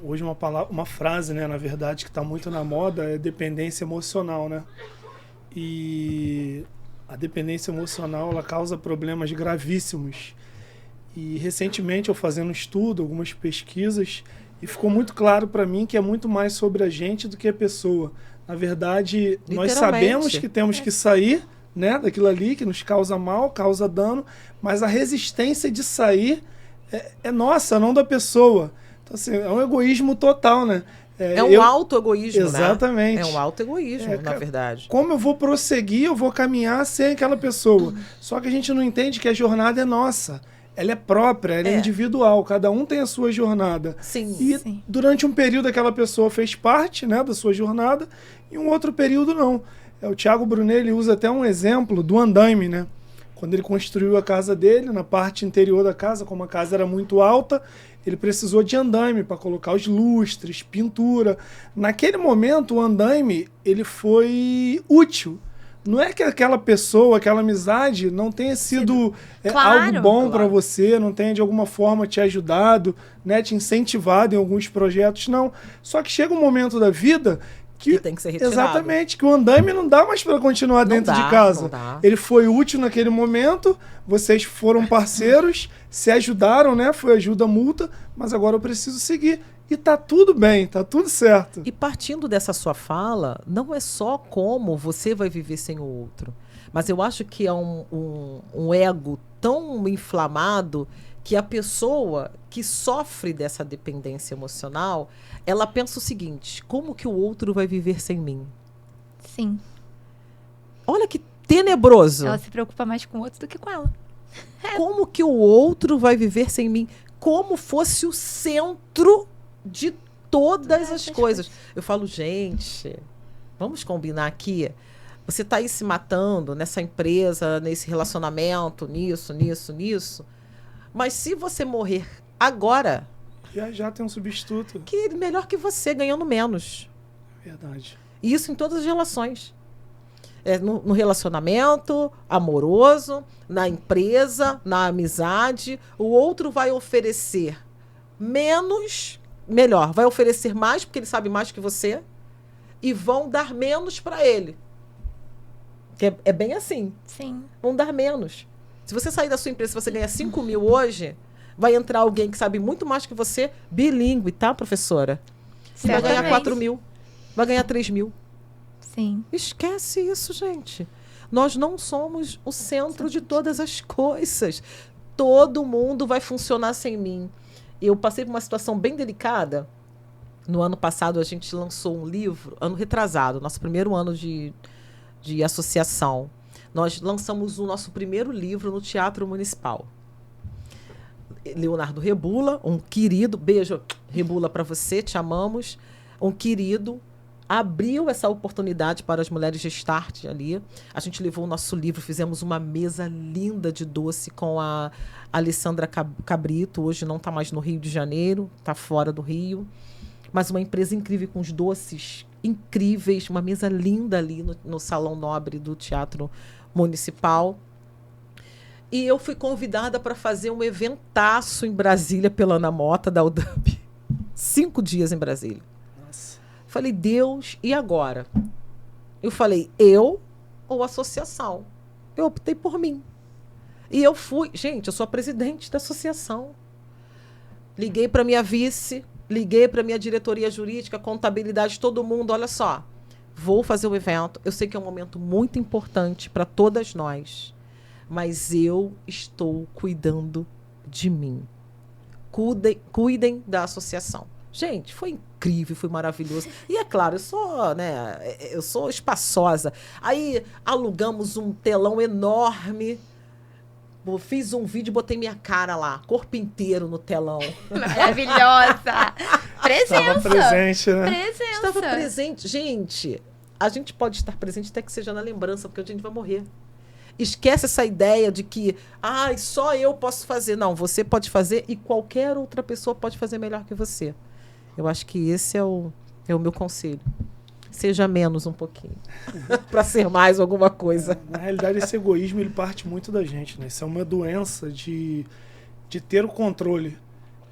Hoje uma frase, né, na verdade, que está muito na moda é dependência emocional, né? E a dependência emocional ela causa problemas gravíssimos. E recentemente eu fazendo um estudo, algumas pesquisas, e ficou muito claro para mim que é muito mais sobre a gente do que a pessoa. Na verdade, nós sabemos que temos que sair, né, daquilo ali que nos causa mal, causa dano, mas a resistência de sair é nossa, não da pessoa. Então, assim, é um egoísmo total, né? É um auto-egoísmo, exatamente. Né? É um auto-egoísmo, na verdade. Como eu vou prosseguir, eu vou caminhar sem aquela pessoa. Só que a gente não entende que a jornada é nossa. Ela é própria, ela é individual. Cada um tem a sua jornada. Sim. E durante um período aquela pessoa fez parte, né, da sua jornada e um outro período não. O Thiago Brunet ele usa até um exemplo do andaime, né? Quando ele construiu a casa dele, na parte interior da casa, como a casa era muito alta, ele precisou de andaime para colocar os lustres, pintura. Naquele momento, o andaime ele foi útil. Não é que aquela pessoa, aquela amizade não tenha sido algo bom para você, não tenha de alguma forma te ajudado, né, te incentivado em alguns projetos, não. Só que chega um momento da vida que tem que ser retirado. Exatamente, que o andaime não dá mais para continuar dentro de casa. Ele foi útil naquele momento, vocês foram parceiros, se ajudaram, né? Foi ajuda mútua, mas agora eu preciso seguir. E tá tudo bem, tá tudo certo. E partindo dessa sua fala, não é só como você vai viver sem o outro, mas eu acho que é um ego tão inflamado que a pessoa que sofre dessa dependência emocional, ela pensa o seguinte, como que o outro vai viver sem mim? Sim. Olha que tenebroso. Ela se preocupa mais com o outro do que com ela. Como que o outro vai viver sem mim? Como fosse o centro de todas as coisas. Eu falo, gente, vamos combinar aqui. Você está aí se matando nessa empresa, nesse relacionamento, nisso. Mas se você morrer agora... Já tem um substituto. Que melhor que você, ganhando menos. Verdade. E isso em todas as relações. No relacionamento amoroso, na empresa, na amizade. O outro vai oferecer melhor. Vai oferecer mais, porque ele sabe mais que você. E vão dar menos para ele. Que é bem assim. Sim. Vão dar menos. Se você sair da sua empresa, se você ganhar 5 mil hoje, vai entrar alguém que sabe muito mais que você, bilíngue, tá, professora? Você vai ganhar 4 mil. vai ganhar 3 mil. Sim. Esquece isso, gente. Nós não somos o centro de todas as coisas. Todo mundo vai funcionar sem mim. Eu passei por uma situação bem delicada. No ano passado, a gente lançou um livro, ano retrasado, nosso primeiro ano de associação. Nós lançamos o nosso primeiro livro no Teatro Municipal. Leonardo Rebula, um querido, beijo, Rebula, para você, te amamos, um querido, abriu essa oportunidade para as mulheres de Start ali. A gente levou o nosso livro, fizemos uma mesa linda de doce com a Alessandra Cabrito, hoje não está mais no Rio de Janeiro, está fora do Rio, mas uma empresa incrível com os doces incríveis, uma mesa linda ali no Salão Nobre do Teatro Municipal. E eu fui convidada para fazer um eventaço em Brasília pela Ana Mota, da UDAB. 5 dias em Brasília. Nossa. Falei, Deus, e agora? Eu falei, eu ou associação? Eu optei por mim. E eu fui... Gente, eu sou a presidente da associação. Liguei para minha vice, liguei para minha diretoria jurídica, contabilidade, todo mundo, olha só, vou fazer o evento. Eu sei que é um momento muito importante para todas nós. Mas eu estou cuidando de mim. Cuidem da associação. Gente, foi incrível, foi maravilhoso. E é claro, eu sou espaçosa. Aí alugamos um telão enorme. Fiz um vídeo e botei minha cara lá, corpo inteiro no telão. Maravilhosa! Presença! Estava presente, né? Presença! Estava presente. Gente, a gente pode estar presente até que seja na lembrança, porque a gente vai morrer. Esquece essa ideia de que só eu posso fazer. Não, você pode fazer e qualquer outra pessoa pode fazer melhor que você. Eu acho que esse é o meu conselho. Seja menos um pouquinho. Para ser mais alguma coisa. Na realidade, esse egoísmo ele parte muito da gente, né? Isso é uma doença de ter o controle.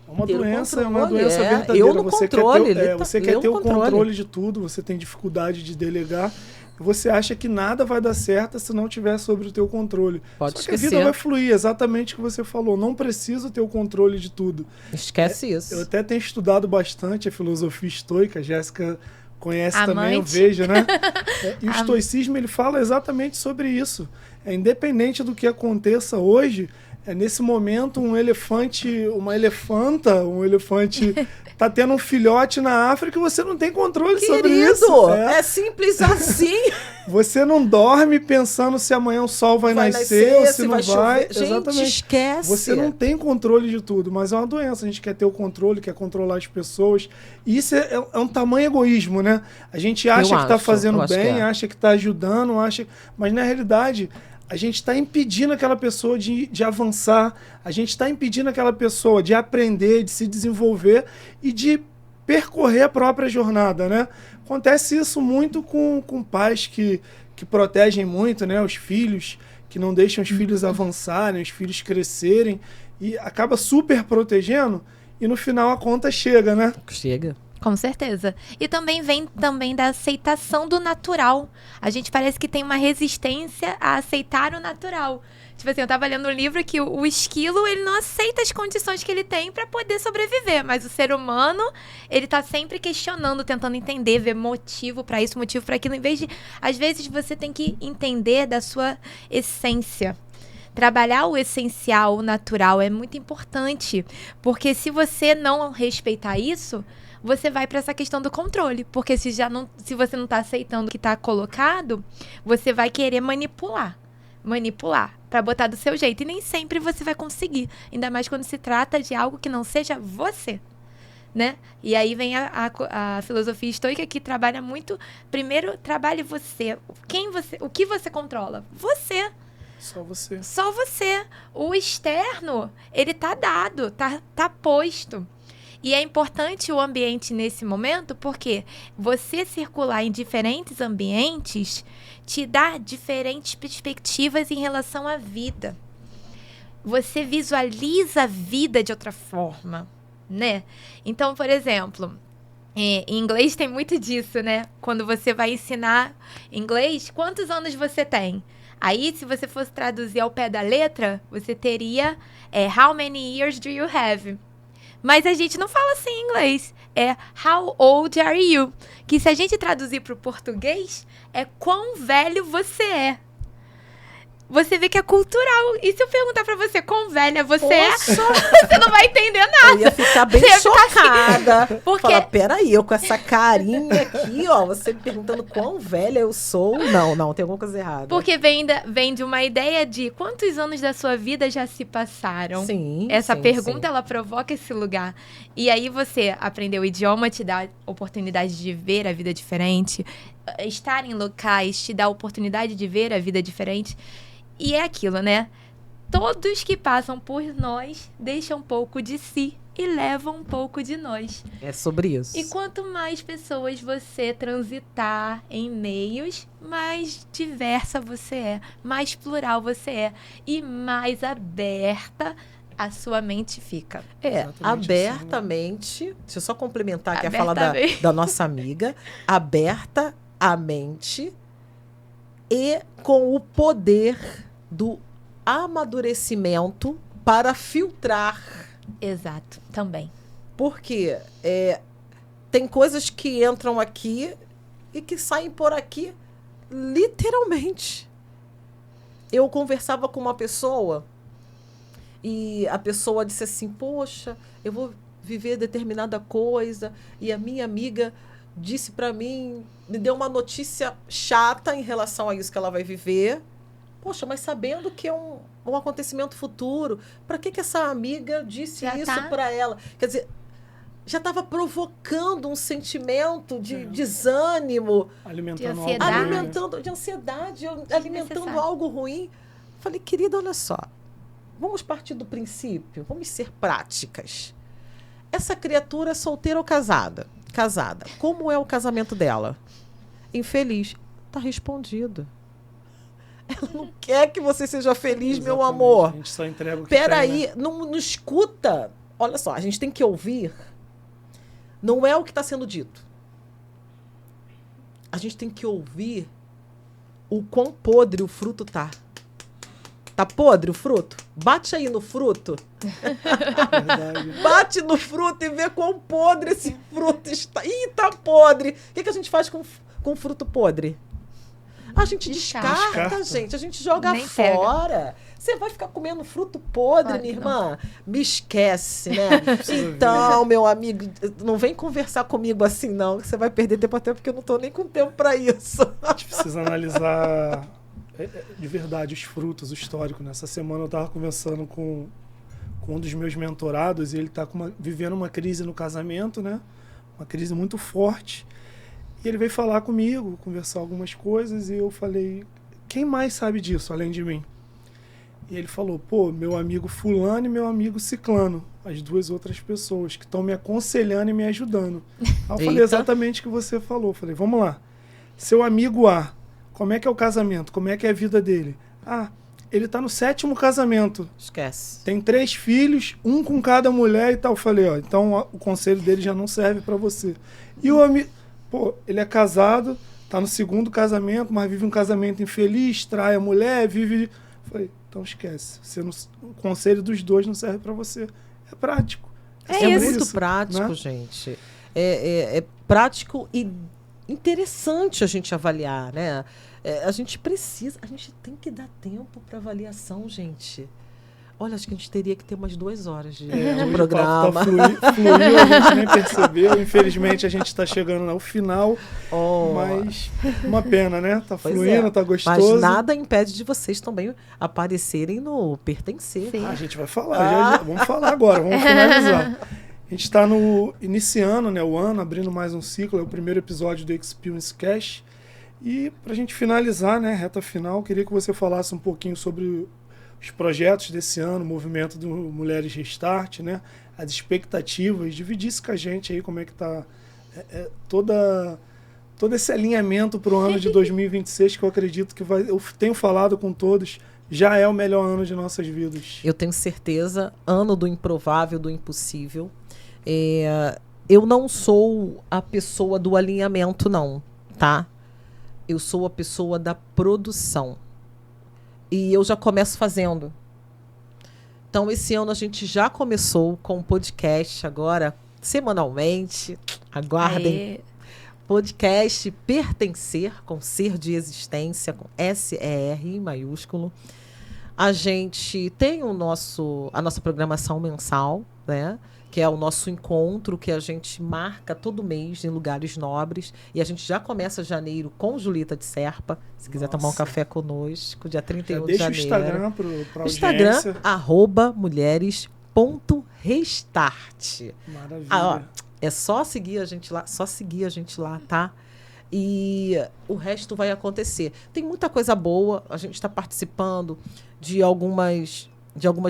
É uma doença verdadeira. Eu no controle. Você quer ter o controle de tudo, você tem dificuldade de delegar. Você acha que nada vai dar certo se não tiver sobre o teu controle. Pode Só que esquecer. a vida vai fluir, exatamente o que você falou. Não preciso ter o controle de tudo. Esquece isso. Eu até tenho estudado bastante a filosofia estoica. A Jéssica conhece também, eu Amante. vejo, né? E o estoicismo, ele fala exatamente sobre isso. Independente do que aconteça hoje, nesse momento um elefante tá tendo um filhote na África e você não tem controle sobre isso. É simples assim. Você não dorme pensando se amanhã o sol vai nascer ou se não vai. Gente, Exatamente. esquece. Você não tem controle de tudo, mas é uma doença. A gente quer ter o controle, quer controlar as pessoas. E isso é um tamanho egoísmo, né? A gente acha que está fazendo bem, acha que está ajudando, mas na realidade a gente está impedindo aquela pessoa de avançar, a gente está impedindo aquela pessoa de aprender, de se desenvolver e de percorrer a própria jornada, né? Acontece isso muito com pais que protegem muito, né, os filhos, que não deixam os filhos avançarem, os filhos crescerem, e acaba super protegendo, e no final a conta chega, né? Chega. Com certeza. E também vem da aceitação do natural. A gente parece que tem uma resistência a aceitar o natural. Tipo assim, eu tava lendo um livro que o esquilo, ele não aceita as condições que ele tem para poder sobreviver, mas o ser humano, ele tá sempre questionando, tentando entender, ver motivo para isso, motivo para aquilo, em vez de, às vezes você tem que entender da sua essência. Trabalhar o essencial, o natural é muito importante, porque se você não respeitar isso, você vai para essa questão do controle, porque se você não está aceitando o que está colocado, você vai querer manipular para botar do seu jeito, e nem sempre você vai conseguir, ainda mais quando se trata de algo que não seja você, né? E aí vem a filosofia estoica, que trabalha muito, primeiro trabalhe você, o que você controla? Você. Só você. Só você. O externo, ele tá dado, tá posto. E é importante o ambiente nesse momento, porque você circular em diferentes ambientes te dá diferentes perspectivas em relação à vida. Você visualiza a vida de outra forma, né? Então, por exemplo, em inglês tem muito disso, né? Quando você vai ensinar inglês, quantos anos você tem? Aí, se você fosse traduzir ao pé da letra, você teria how many years do you have? Mas a gente não fala assim em inglês. É how old are you? Que se a gente traduzir para o português, é quão velho você é. Você vê que é cultural. E se eu perguntar pra você quão velha você é, você não vai entender nada. Eu ia ficar bem Você ia ficar chocada. assim, porque... Falar, peraí, eu com essa carinha aqui, ó, você me perguntando quão velha eu sou. Não, tem alguma coisa errada. Porque vem de uma ideia de quantos anos da sua vida já se passaram. Sim. Essa sim, pergunta, sim. ela provoca esse lugar. E aí você aprender o idioma, te dá oportunidade de ver a vida diferente. Estar em locais te dá a oportunidade de ver a vida diferente. E é aquilo, né? Todos que passam por nós deixam um pouco de si e levam um pouco de nós. É sobre isso. E quanto mais pessoas você transitar em meios, mais diversa você é, mais plural você é e mais aberta a sua mente fica. Exatamente Abertamente, deixa eu só complementar aqui a fala Abertamente. da nossa amiga, aberta a mente e com o poder do amadurecimento para filtrar. Exato, também. Porque tem coisas que entram aqui e que saem por aqui literalmente. Eu conversava com uma pessoa e a pessoa disse assim, poxa, eu vou viver determinada coisa e a minha amiga disse para mim, me deu uma notícia chata em relação a isso que ela vai viver. Poxa, mas sabendo que é um acontecimento futuro, para que essa amiga disse Já isso tá. para ela? Quer dizer, já estava provocando um sentimento de desânimo, Alimentando De algo ansiedade. ruim, né? alimentando de ansiedade, alimentando Desnecessário. algo ruim. Falei, querida, olha só, vamos partir do princípio, vamos ser práticas. Essa criatura é solteira ou casada? Casada. Como é o casamento dela? Infeliz. Tá respondido. Ela não quer que você seja feliz, meu Exatamente. amor. A gente só entrega o que Peraí, tem, né? não escuta. Olha só, a gente tem que ouvir. Não é o que está sendo dito. A gente tem que ouvir o quão podre o fruto tá. Tá podre o fruto? Bate aí no fruto. Verdade. Bate no fruto e vê quão podre esse fruto está. Ih, tá podre. O que a gente faz com fruto podre? A gente descarta, gente. A gente joga Nem fora. Você vai ficar comendo fruto podre, Claro minha que irmã? Me esquece, né? Então, meu amigo, não vem conversar comigo assim, não, que você vai perder tempo, até porque eu não tô nem com tempo para isso. A gente precisa analisar de verdade os frutos, o histórico. Nessa semana eu estava conversando com um dos meus mentorados e ele está vivendo uma crise no casamento, né? Uma crise muito forte. E ele veio falar comigo, conversar algumas coisas, e eu falei, quem mais sabe disso, além de mim? E ele falou, pô, meu amigo fulano e meu amigo ciclano, as duas outras pessoas que estão me aconselhando e me ajudando. Aí eu falei Eita. exatamente o que você falou. Falei, vamos lá. Seu amigo A, como é que é o casamento? Como é que é a vida dele? Ah, ele tá no 7º casamento. Esquece. Tem 3 filhos, um com cada mulher e tal. Eu falei, ó, então ó, o conselho dele já não serve para você. E o amigo, pô, ele é casado, tá no 2º casamento, mas vive um casamento infeliz, trai a mulher, vive... Eu falei, então esquece. O conselho dos dois não serve para você. É prático. É sobre isso. Muito prático, né? gente. É prático e interessante a gente avaliar, né? A gente tem que dar tempo para avaliação, gente. Olha, acho que a gente teria que ter umas 2 horas de Hoje programa. O papo fluiu, a gente nem percebeu. Infelizmente, a gente está chegando ao final. Oh, Mas uma pena, né? Tá pois fluindo, é. tá gostoso. Mas nada impede de vocês também aparecerem no Pertencer. Sim. Ah, a gente vai falar. Vamos falar agora, vamos finalizar. A gente está iniciando, né, o ano, abrindo mais um ciclo. É o primeiro episódio do Experience Cash. E para a gente finalizar, né, reta final, queria que você falasse um pouquinho sobre os projetos desse ano, o movimento do Mulheres Restart, né, as expectativas, dividisse com a gente aí como é que está todo esse alinhamento para o ano de 2026, que eu acredito que eu tenho falado com todos, já é o melhor ano de nossas vidas. Eu tenho certeza, ano do improvável, do impossível. Eu não sou a pessoa do alinhamento, não, tá? Eu sou a pessoa da produção. E eu já começo fazendo. Então, esse ano a gente já começou com um podcast agora, semanalmente. Aguardem. Aê. Podcast Pertencer, com ser de existência, com S-E-R em maiúsculo. A gente tem a nossa programação mensal, né? Que é o nosso encontro que a gente marca todo mês em lugares nobres. E a gente já começa janeiro com Julita de Serpa. Se quiser tomar um Nossa. café conosco, dia 31 de Deixa o janeiro. Instagram para O Instagram, audiência. @mulheres.restart. Maravilha. É só seguir a gente lá, tá? E o resto vai acontecer. Tem muita coisa boa. A gente está participando de algumas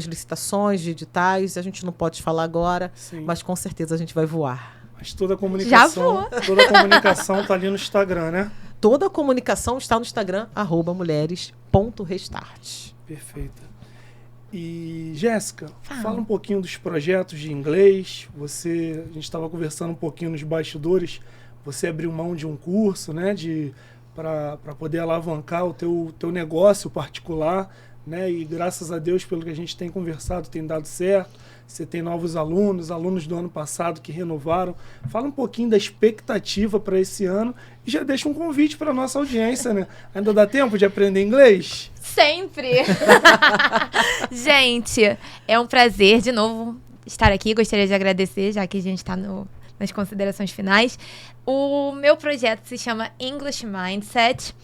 licitações de editais. A gente não pode falar agora, Sim. mas com certeza a gente vai voar. Mas toda a comunicação, voou. toda a comunicação tá ali no Instagram, né? Toda a comunicação está no Instagram, @mulheres.restart. Perfeita. E, Jéssica, Fala. fala um pouquinho dos projetos de inglês. A gente estava conversando um pouquinho nos bastidores. Você abriu mão de um curso, né, para poder alavancar o teu negócio particular, né? E graças a Deus, pelo que a gente tem conversado, tem dado certo. Você tem novos alunos do ano passado que renovaram. Fala um pouquinho da expectativa para esse ano e já deixa um convite para nossa audiência, né? Ainda dá tempo de aprender inglês? Sempre! Gente, é um prazer de novo estar aqui. Gostaria de agradecer, já que a gente está nas considerações finais. O meu projeto se chama English Mindset.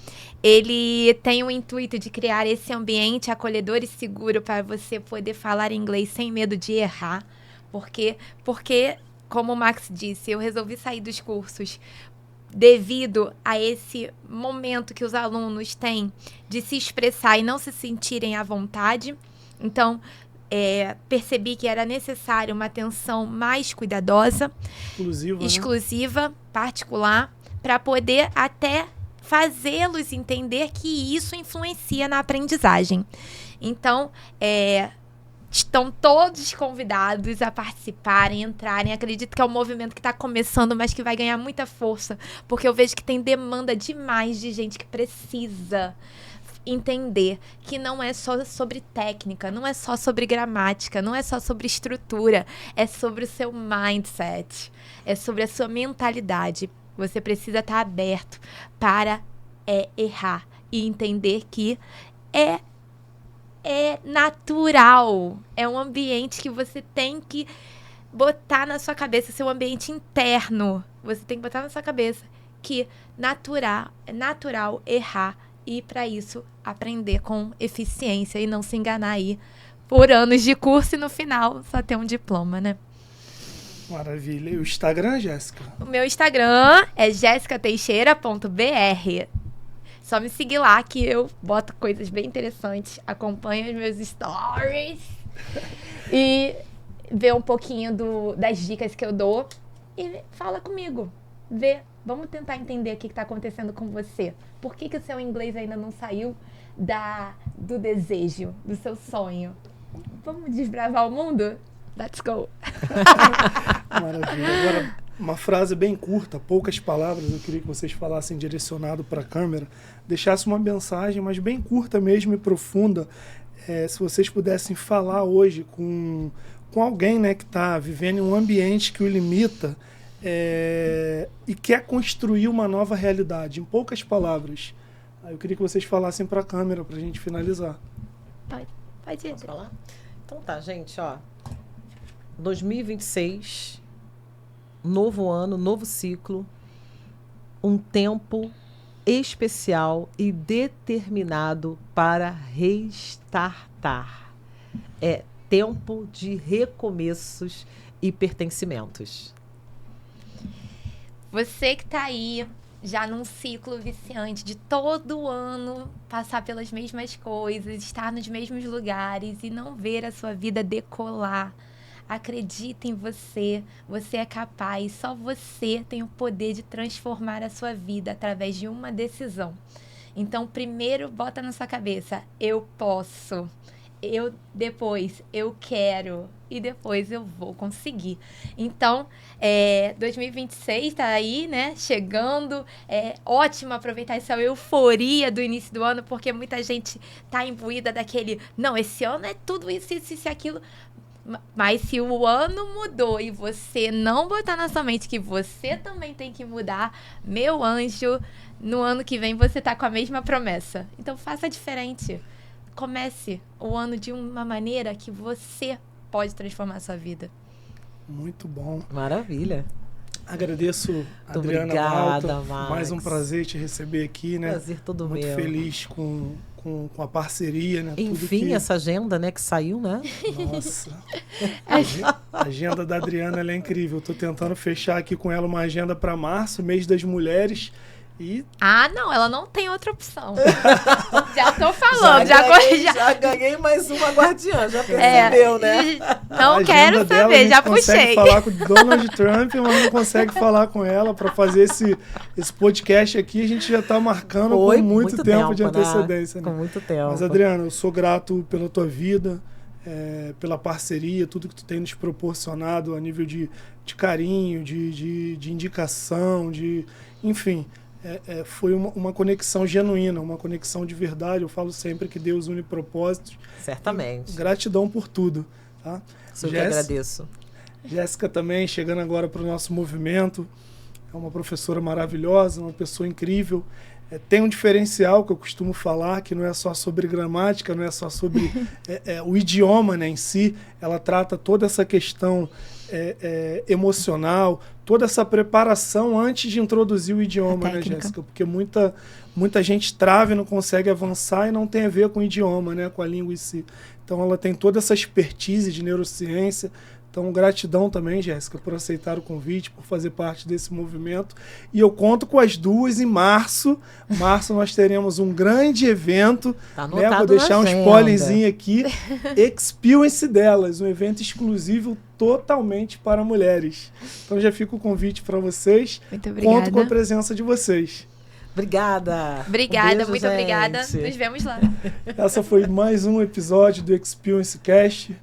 Ele tem o intuito de criar esse ambiente acolhedor e seguro para você poder falar inglês sem medo de errar. Porque, como o Max disse, eu resolvi sair dos cursos devido a esse momento que os alunos têm de se expressar e não se sentirem à vontade. Então, percebi que era necessário uma atenção mais cuidadosa, exclusiva, particular, para poder até fazê-los entender que isso influencia na aprendizagem. Então, estão todos convidados a participarem, entrarem. Acredito que é um movimento que está começando, mas que vai ganhar muita força, porque eu vejo que tem demanda demais de gente que precisa entender que não é só sobre técnica, não é só sobre gramática, não é só sobre estrutura, é sobre o seu mindset, é sobre a sua mentalidade. Você precisa estar aberto para errar e entender que é natural, é um ambiente que você tem que botar na sua cabeça, seu ambiente interno. Você tem que botar na sua cabeça que é natural errar e, para isso, aprender com eficiência e não se enganar aí por anos de curso e no final só ter um diploma, né? Maravilha. E o Instagram, Jéssica? O meu Instagram é jessicateixeira.br. Só me seguir lá que eu boto coisas bem interessantes. Acompanha os meus stories e vê um pouquinho das dicas que eu dou e fala comigo. Vamos tentar entender o que está acontecendo com você. Por que o seu inglês ainda não saiu do desejo, do seu sonho? Vamos desbravar o mundo? Let's go! Maravilha. Agora, uma frase bem curta, poucas palavras, eu queria que vocês falassem direcionado para a câmera, deixasse uma mensagem, mas bem curta mesmo e profunda. Se vocês pudessem falar hoje com alguém, né, que está vivendo em um ambiente que o limita e quer construir uma nova realidade, em poucas palavras. Eu queria que vocês falassem para a câmera, para a gente finalizar. Pode ir. Posso falar? Então tá, gente, 2026, novo ano, novo ciclo, um tempo especial e determinado para restartar. É tempo de recomeços e pertencimentos. Você que tá aí já num ciclo viciante de todo ano passar pelas mesmas coisas, estar nos mesmos lugares e não ver a sua vida decolar. Acredita em você, você é capaz, só você tem o poder de transformar a sua vida através de uma decisão. Então, primeiro, bota na sua cabeça, eu posso. eu quero e depois eu vou conseguir. Então, 2026 tá aí, né? Chegando. É ótimo aproveitar essa euforia do início do ano, porque muita gente tá imbuída daquele, não, esse ano é tudo isso e aquilo. Mas se o ano mudou e você não botar na sua mente que você também tem que mudar, meu anjo, no ano que vem você tá com a mesma promessa. Então faça diferente. Comece o ano de uma maneira que você pode transformar a sua vida. Muito bom. Maravilha. Agradeço, Muito Adriana obrigada, Malta. Max. Mais um prazer te receber aqui, né? Prazer todo Muito meu. feliz com a parceria, né? Enfim, essa agenda, né, que saiu, né? Nossa. A agenda da Adriana, ela é incrível. Eu tô tentando fechar aqui com ela uma agenda para março, mês das mulheres. E não, ela não tem outra opção. Já tô falando, já ganhei mais uma guardiã, já percebeu, né? Não quero saber, já puxei. Consegue falar com o Donald Trump, mas não consegue falar com ela para fazer esse podcast aqui. A gente já tá marcando com muito tempo de antecedência. Né? Com muito tempo. Mas, Adriana, eu sou grato pela tua vida, pela parceria, tudo que tu tem nos proporcionado a nível de carinho, de indicação, enfim. Foi uma conexão genuína, uma conexão de verdade. Eu falo sempre que Deus une propósitos. Certamente. Gratidão por tudo. Tá? Eu que agradeço. Jéssica também, chegando agora para o nosso movimento. É uma professora maravilhosa, uma pessoa incrível. Tem um diferencial que eu costumo falar, que não é só sobre gramática, não é só sobre o idioma, né, em si. Ela trata toda essa questão emocional, toda essa preparação antes de introduzir o idioma, né, Jéssica? Porque muita gente trava e não consegue avançar e não tem a ver com o idioma, né, com a língua em si. Então ela tem toda essa expertise de neurociência. Então, gratidão também, Jéssica, por aceitar o convite, por fazer parte desse movimento. E eu conto com as duas em março. Em março nós teremos um grande evento. Tá anotado, né? Vou deixar um spoilerzinho aqui. Experience delas, um evento exclusivo totalmente para mulheres. Então já fica o convite para vocês. Muito obrigada. Conto com a presença de vocês. Obrigada. Obrigada, beijo, muito gente. obrigada. Nos vemos lá. Essa foi mais um episódio do Experience Cast.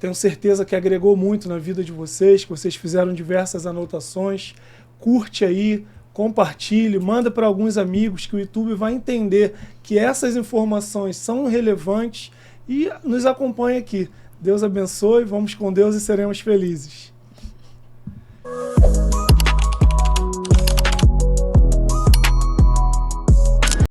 Tenho certeza que agregou muito na vida de vocês, que vocês fizeram diversas anotações. Curte aí, compartilhe, manda para alguns amigos, que o YouTube vai entender que essas informações são relevantes e nos acompanhe aqui. Deus abençoe, vamos com Deus e seremos felizes.